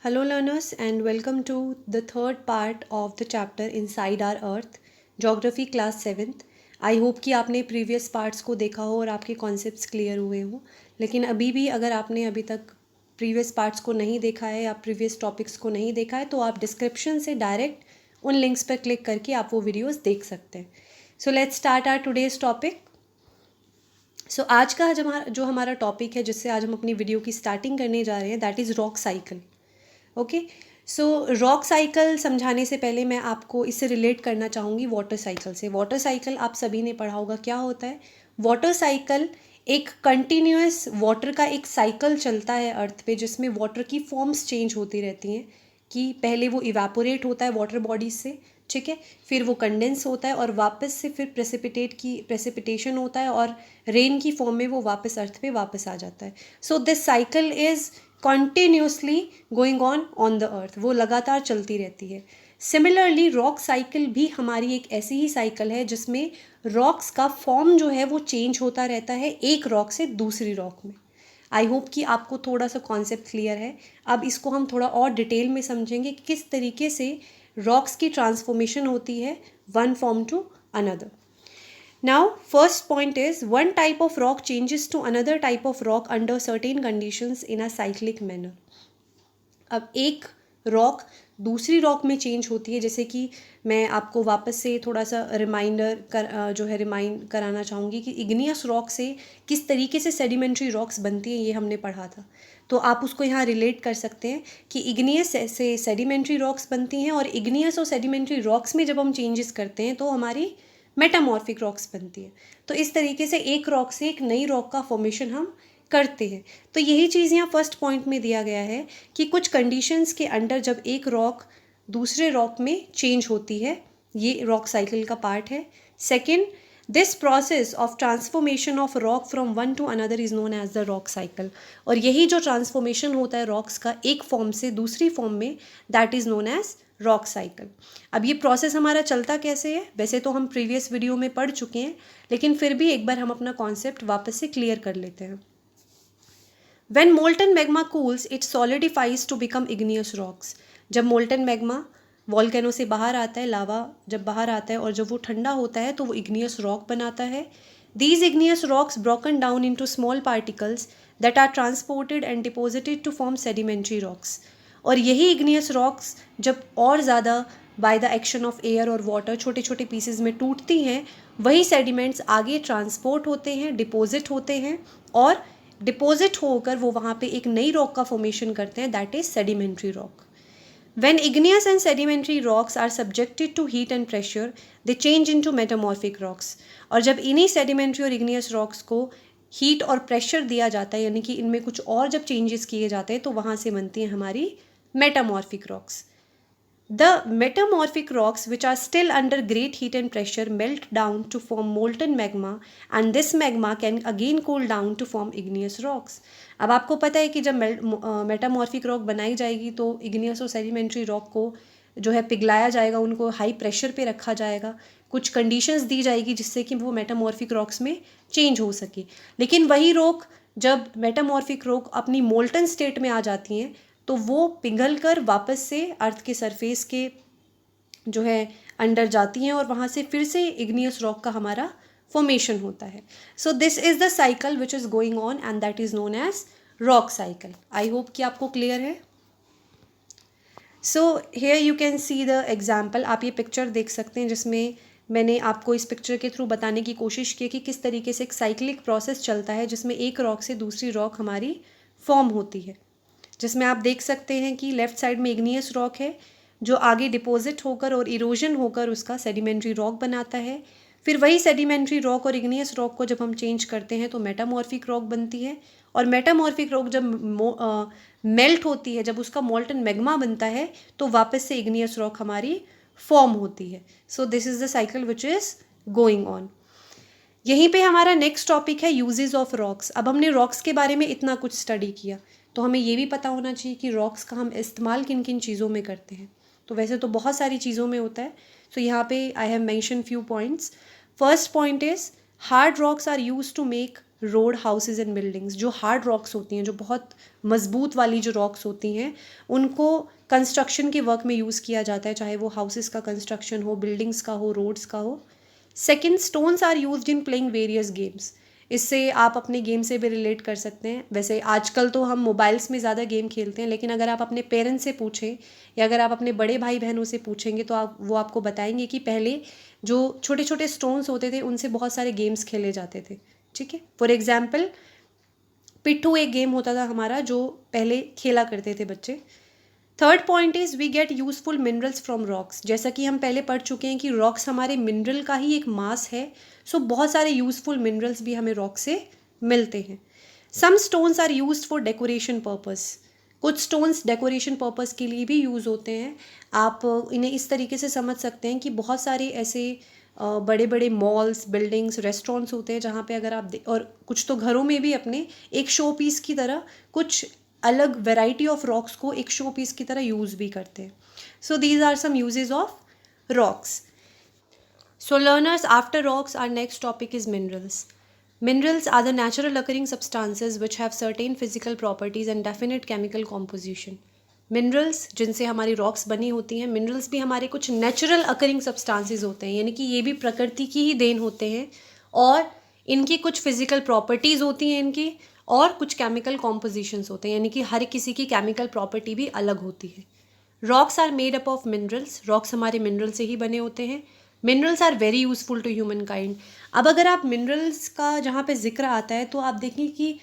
Hello, learners, and welcome to the third part of the chapter Inside Our Earth, Geography Class 7th. I hope कि आपने previous parts को देखा हो और आपके कॉन्सेप्ट्स क्लियर हुए हों, लेकिन अभी भी अगर आपने अभी तक प्रीवियस पार्ट्स को नहीं देखा है या प्रीवियस टॉपिक्स को नहीं देखा है तो आप डिस्क्रिप्शन से डायरेक्ट उन लिंक्स पर क्लिक करके आप वो वीडियोस देख सकते हैं. So let's start our today's topic. So आज का जो हमारा टॉपिक है जिससे आज हम अपनी वीडियो की स्टार्टिंग करने जा रहे हैं, that is rock cycle. Okay, so rock cycle समझाने से पहले मैं आपको इससे रिलेट करना चाहूँगी वाटर साइकिल से. वाटर साइकिल आप सभी ने पढ़ा होगा. क्या होता है वाटर साइकिल? एक कंटिन्यूस वाटर का एक साइकिल चलता है अर्थ पे, जिसमें वाटर की फॉर्म्स चेंज होती रहती हैं. कि पहले वो इवेपोरेट होता है वाटर बॉडीज से, ठीक है, फिर वो कंडेंस होता है और वापस से फिर प्रेसिपिटेशन होता है और रेन की फॉर्म में वो वापस अर्थ पे वापस आ जाता है. So this cycle is continuously going on the earth. वो लगातार चलती रहती है. सिमिलरली रॉक साइकिल भी हमारी एक ऐसी ही साइकिल है जिसमें रॉक्स का फॉर्म जो है वो चेंज होता रहता है एक रॉक से दूसरी रॉक में. आई होप कि आपको थोड़ा सा कॉन्सेप्ट क्लियर है. अब इसको हम थोड़ा और डिटेल में समझेंगे कि किस तरीके से रॉक्स की ट्रांसफॉर्मेशन होती है one form to another. Now, first point is one type of rock changes to another type of rock under certain conditions in a cyclic manner. अब एक रॉक दूसरी रॉक में चेंज होती है. जैसे कि मैं आपको वापस से थोड़ा सा रिमाइंड कराना चाहूँगी कि इग्नियस रॉक से किस तरीके से सेडिमेंट्री रॉक्स बनती हैं, ये हमने पढ़ा था. तो आप उसको यहाँ रिलेट कर सकते हैं कि इग्नियस से सेडिमेंट्री रॉक्स बनती हैं और इग्नियस और सेडिमेंट्री रॉक्स में जब हम चेंजेस करते हैं तो हमारी मेटामॉर्फिक रॉक्स बनती है. तो इस तरीके से एक रॉक से एक नई रॉक का फॉर्मेशन हम करते हैं. तो यही चीज़ यहाँ फर्स्ट पॉइंट में दिया गया है कि कुछ कंडीशंस के अंडर जब एक रॉक दूसरे रॉक में चेंज होती है, ये रॉक साइकिल का पार्ट है. Second, this process of transformation of rock from one to another is known as the rock cycle. और यही जो ट्रांसफॉर्मेशन होता है रॉक्स का एक फॉर्म से दूसरी फॉर्म में, that is known as rock cycle. अब ये प्रोसेस हमारा चलता कैसे है? वैसे तो हम प्रीवियस वीडियो में पढ़ चुके हैं, लेकिन फिर भी एक बार हम अपना कॉन्सेप्ट वापस से क्लियर कर लेते हैं. When molten magma cools, it solidifies to become igneous rocks. जब molten magma वॉल्केनो से बाहर आता है, लावा जब बाहर आता है और जब वो ठंडा होता है तो वो igneous rock बनाता है. These igneous rocks broken down into small particles that are transported and deposited to form sedimentary rocks. और यही igneous rocks जब और ज़्यादा by the action of air और वाटर छोटे छोटे पीसेज में टूटती हैं, वही सेडिमेंट्स आगे ट्रांसपोर्ट होते हैं, डिपोजिट होते हैं और डिपोजिट होकर वो वहाँ पे एक नई रॉक का फॉर्मेशन करते हैं, that is sedimentary rock. When igneous and sedimentary rocks are subjected to heat and pressure, they change into metamorphic rocks. और जब इन्हीं sedimentary और igneous rocks को हीट और प्रेशर दिया जाता है, यानी कि इनमें कुछ और जब चेंजेस किए जाते हैं तो वहाँ से बनती हैं हमारी metamorphic rocks. The metamorphic rocks, which are still under great heat and pressure, melt down to form molten magma, and this magma can again cool down to form igneous rocks. अब आपको पता है कि जब मेटामॉर्फिक रॉक बनाई जाएगी तो igneous और सेडिमेंट्री रॉक को जो है पिघलाया जाएगा, उनको हाई प्रेशर पे रखा जाएगा, कुछ कंडीशंस दी जाएगी जिससे कि वो मेटामॉर्फिक रॉक्स में चेंज हो सके. लेकिन वही रॉक जब मेटामॉर्फिक रॉक अपनी मोल्टन स्टेट में आ जाती हैं तो वो पिघल कर वापस से अर्थ के सरफेस के जो है अंडर जाती हैं और वहाँ से फिर से इग्नियस रॉक का हमारा फॉर्मेशन होता है. So this is the cycle which is going on and that is known as rock cycle. I hope कि आपको क्लियर है. So here you can see the example. आप ये पिक्चर देख सकते हैं जिसमें मैंने आपको इस पिक्चर के थ्रू बताने की कोशिश की कि किस तरीके से एक साइक्लिक प्रोसेस चलता है जिसमें एक रॉक से दूसरी रॉक हमारी फॉर्म होती है. जिसमें आप देख सकते हैं कि लेफ़्ट साइड में इग्नियस रॉक है जो आगे डिपॉजिट होकर और इरोजन होकर उसका सेडिमेंट्री रॉक बनाता है. फिर वही सेडिमेंट्री रॉक और इग्नियस रॉक को जब हम चेंज करते हैं तो मेटामॉर्फिक रॉक बनती है. और मेटामॉर्फिक रॉक जब मेल्ट होती है, जब उसका मोल्टन मैग्मा बनता है तो वापस से इग्नियस रॉक हमारी फॉर्म होती है. So this is the cycle which is going on. यहीं पे हमारा नेक्स्ट टॉपिक है यूजेस ऑफ रॉक्स. अब हमने रॉक्स के बारे में इतना कुछ स्टडी किया तो हमें ये भी पता होना चाहिए कि रॉक्स का हम इस्तेमाल किन किन चीज़ों में करते हैं. तो वैसे तो बहुत सारी चीज़ों में होता है. सो यहाँ पे I have mention few points. First point is hard rocks are use to make road, houses and buildings. जो हार्ड रॉक्स होती हैं, जो बहुत मजबूत वाली जो रॉक्स होती हैं, उनको कंस्ट्रक्शन के वर्क में यूज़ किया जाता है, चाहे वो हाउसेस का कंस्ट्रक्शन हो, बिल्डिंग्स का हो, रोड्स का हो। Second, stones are used in playing various games. इससे आप अपने गेम से भी रिलेट कर सकते हैं। वैसे आजकल तो हम मोबाइल्स में ज़्यादा गेम खेलते हैं, लेकिन अगर आप अपने पेरेंट्स से पूछें या अगर आप अपने बड़े भाई बहनों से पूछेंगे तो वो आपको बताएंगे कि पहले जो छोटे छोटे स्टोन्स होते थे उनसे बहुत सारे गेम्स खेले जाते थे। ठीक है, फॉर एग्जाम्पल पिट्ठू एक गेम होता था हमारा जो पहले खेला करते थे बच्चे। Third point is we get useful minerals from rocks. जैसा कि हम पहले पढ़ चुके हैं कि रॉक्स हमारे मिनरल का ही एक मास है, सो बहुत सारे यूजफुल मिनरल्स भी हमें रॉक से मिलते हैं। Some stones are used for decoration purpose. कुछ स्टोन्स डेकोरेशन पर्पस के लिए भी यूज़ होते हैं। आप इन्हें इस तरीके से समझ सकते हैं कि बहुत सारे ऐसे बड़े बड़े मॉल्स, बिल्डिंग्स, रेस्टोरेंट्स होते हैं जहाँ पे अगर आप और कुछ तो घरों में भी अपने एक शो पीस की तरह कुछ अलग वैरायटी ऑफ रॉक्स को एक शो पीस की तरह यूज़ भी करते हैं। So these are some uses of rocks. So learners, after rocks, our next topic is minerals. Minerals are the natural occurring substances which have certain physical properties and definite chemical composition. Minerals जिनसे हमारी rocks बनी होती हैं, minerals भी हमारे कुछ natural occurring substances होते हैं, यानी कि ये भी प्रकृति की ही देन होते हैं और इनकी कुछ फिजिकल प्रॉपर्टीज़ होती हैं इनकी, और कुछ केमिकल कॉम्पोजिशंस होते हैं, यानी कि हर किसी की केमिकल प्रॉपर्टी भी अलग होती है। Rocks are made up of minerals. Rocks हमारे मिनरल से ही बने होते हैं। Minerals are very useful to human kind. अब अगर आप मिनरल्स का जहाँ पे जिक्र आता है तो आप देखें कि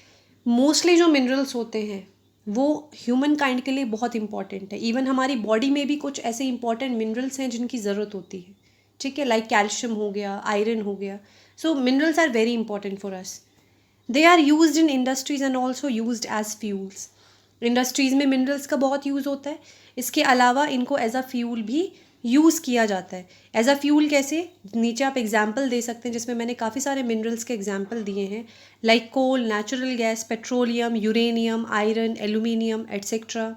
मोस्टली जो मिनरल्स होते हैं वो ह्यूमन काइंड के लिए बहुत इंपॉर्टेंट है। इवन हमारी बॉडी में भी कुछ ऐसे इंपॉर्टेंट मिनरल्स हैं जिनकी ज़रूरत होती है। ठीक है, लाइक कैल्शियम हो गया, आयरन हो गया। So minerals are very important for us. They are used in industries and also used as fuels. Industries में मिनरल्स का बहुत यूज़ होता है। इसके अलावा इनको एज अ फ्यूल भी यूज़ किया जाता है। एज अ फ्यूल कैसे, नीचे आप एग्जाम्पल दे सकते हैं जिसमें मैंने काफ़ी सारे मिनरल्स के एग्जाम्पल दिए हैं, like coal, natural gas, petroleum, uranium, iron, aluminium etcetera.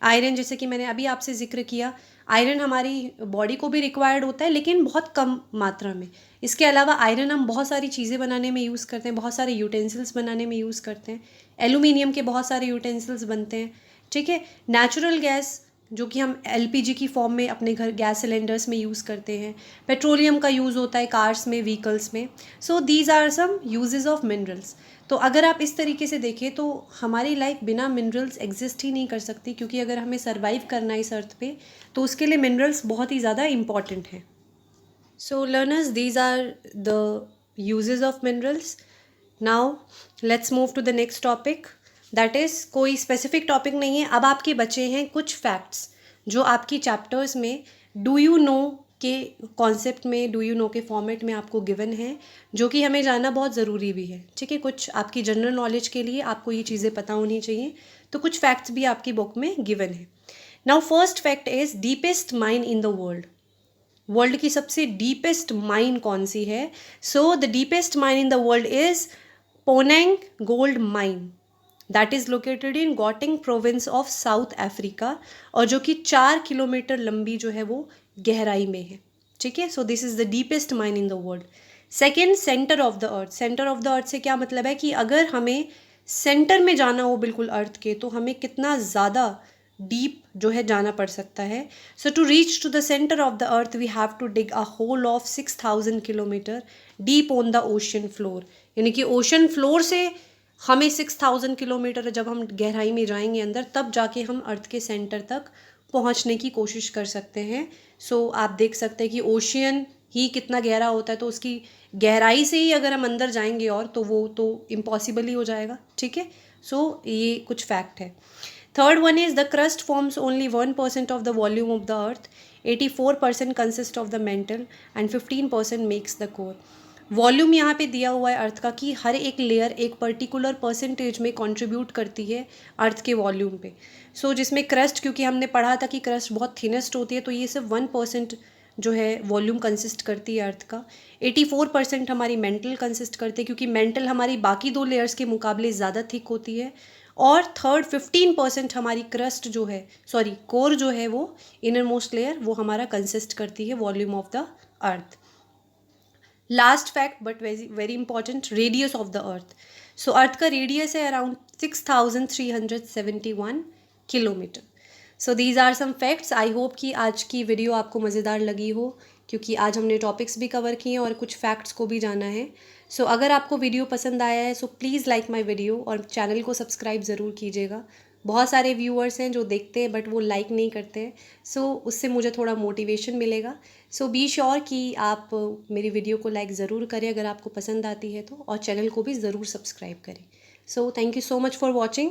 Iron जैसे कि मैंने अभी आपसे जिक्र किया, आयरन हमारी बॉडी को भी रिक्वायर्ड होता है लेकिन बहुत कम मात्रा में। इसके अलावा आयरन हम बहुत सारी चीज़ें बनाने में यूज़ करते हैं, बहुत सारे यूटेंसिल्स बनाने में यूज़ करते हैं। एल्यूमिनियम के बहुत सारे यूटेंसिल्स बनते हैं। ठीक है, नेचुरल गैस जो कि हम एलपीजी की फॉर्म में अपने घर गैस सिलेंडर्स में यूज़ करते हैं। पेट्रोलियम का यूज़ होता है कार्स में, व्हीकल्स में। So these are some uses of minerals. तो अगर आप इस तरीके से देखें तो हमारी लाइफ बिना मिनरल्स एग्जिस्ट ही नहीं कर सकती, क्योंकि अगर हमें सर्वाइव करना है इस अर्थ पे तो उसके लिए मिनरल्स बहुत ही ज़्यादा इंपॉर्टेंट हैं। So learners, these are the uses of minerals. Now let's move to the next topic. That is, कोई specific topic नहीं है। अब आपके बचे हैं कुछ facts जो आपकी chapters में do you know के कॉन्सेप्ट में, डू यू नो के फॉर्मेट में आपको गिवन है, जो कि हमें जानना बहुत ज़रूरी भी है। ठीक है, कुछ आपकी जनरल नॉलेज के लिए आपको ये चीज़ें पता होनी चाहिए, तो कुछ फैक्ट्स भी आपकी बुक में गिवन है। Now first fact is deepest mine in the world. World की सबसे डीपेस्ट माइन कौन सी है? So the deepest mine in the world is Poneng gold mine, that is located in Gauteng province of South Africa, और जो कि 4 kilometre लंबी जो है वो गहराई में है। ठीक है, so this is the deepest mine in the world. Second, centre of the earth. Centre of the अर्थ से क्या मतलब है कि अगर हमें सेंटर में जाना हो बिल्कुल अर्थ के, तो हमें कितना ज़्यादा डीप जो है जाना पड़ सकता है। So to reach to the centre of the earth we have to dig a hole of 6000 kilometre deep on the ocean floor. यानी कि ओशन फ्लोर से हमें 6000 किलोमीटर जब हम गहराई में जाएंगे अंदर, तब जाके हम अर्थ के सेंटर तक पहुंचने की कोशिश कर सकते हैं। सो आप देख सकते हैं कि ओशियन ही कितना गहरा होता है, तो उसकी गहराई से ही अगर हम अंदर जाएंगे और तो वो तो इम्पॉसिबल ही हो जाएगा। ठीक है, सो ये कुछ फैक्ट है। Third one is the crust forms only 1% of the volume of the earth, 84% consists of the mantle and 15% makes the core. Volume यहाँ पे दिया हुआ है अर्थ का कि हर एक लेयर एक पर्टिकुलर परसेंटेज में कंट्रीब्यूट करती है अर्थ के वॉल्यूम पे। सो जिसमें क्रस्ट, क्योंकि हमने पढ़ा था कि क्रस्ट बहुत थिनेस्ट होती है, तो ये सिर्फ 1% जो है वॉल्यूम कंसिस्ट करती है अर्थ का। 84% हमारी मेंटल कंसिस्ट करती है, क्योंकि मेंटल हमारी बाकी 2 लेयर्स के मुकाबले ज़्यादा थिक होती है। और थर्ड 15% हमारी क्रस्ट जो है, सॉरी कोर जो है, वो इनर मोस्ट लेयर वो हमारा कंसिस्ट करती है volume of the earth. Last fact but very very important, radius of the earth. So earth का रेडियस है around 6371 kilometre. So these are some facts. I hope कि आज की वीडियो आपको मज़ेदार लगी हो, क्योंकि आज हमने टॉपिक्स भी कवर किए हैं और कुछ फैक्ट्स को भी जाना है. सो अगर आपको वीडियो पसंद आया है so please like my video और चैनल को सब्सक्राइब ज़रूर कीजिएगा. बहुत सारे व्यूअर्स हैं जो देखते हैं बट वो लाइक नहीं करते हैं. सो उससे मुझे थोड़ा मोटिवेशन मिलेगा. सो बी श्योर कि आप मेरी वीडियो को लाइक ज़रूर करें अगर आपको पसंद आती है तो, और चैनल को भी ज़रूर सब्सक्राइब करें. So thank you so much for watching.